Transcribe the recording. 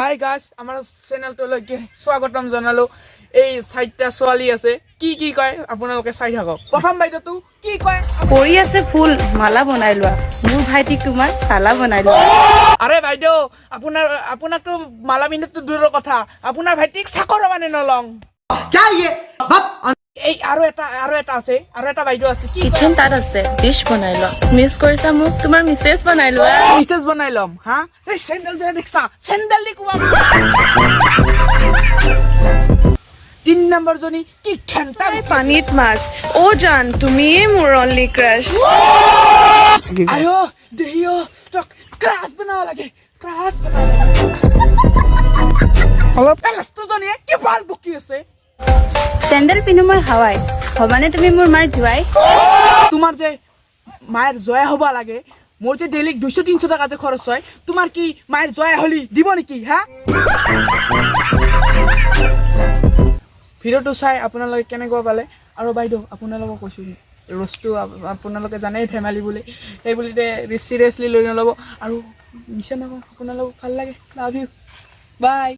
hi guys আমাৰ চেনেলটোলৈকে স্বাগতম জনালো এই সাইটটা সোৱালি আছে কি কয় আপোনালোকে চাই থাকক প্ৰথম বাইদেউটো কি কয় পৰি আছে ফুল মালা বনাই লোৱা মোৰ ভাইটিক তোমাৰ সালা বনাই লোৱা আৰে বাইদেউ আপোনাকটো মালা বিন্দুটো দূৰৰ কথা আপোনাৰ ভাইটিক চাকৰ মানে নলং क्या ये এই আৰু এটা আছে আৰু এটা বাইদেউ আছে কি কিচেন তাত আছে ডিশ বনাই লোৱা মিস কৰিছা মোক তোমাৰ মিসেস বনাই লোৱা মিসেস বনাই লম হা এই স্যান্ডেল যে দেখছা স্যান্ডেল দি কোৱা 3 নম্বৰ জনী কি ঘন্টা পানীত মাছ ও জান তুমি মোৰ অনলি ক্ৰাশ আয়ো দেহিও টক ক্ৰাশ বনাব লাগে ক্ৰাশ অলপ লাষ্ট জনীয়ে কি ভাল বকি আছে চেন্ডেল পিনু মই হাৱাই হবানে তুমি মোৰ মাৰ ধুৱাই তোমার যে মায়ের জয়া হবা লাগে মোর যে ডেইলি 200-300 টাকা যে খরচ হয় তোমার কি মায়ের জয়া হলি দিব নাকি হ্যাঁ ভিডিওটো চাই আপোনালোকে কেনেকুৱা পালে আৰু বাইদেউ আপোনালোকক কৈছো ৰস্তু আপোনালোকে জানেই ফেমিলি বুলি এই বুলিতে সিৰিয়াসলি লৈ নলব আৰু নিচে নকওঁ আপোনালোকক ভাল লাগে লাভ ইউ বাই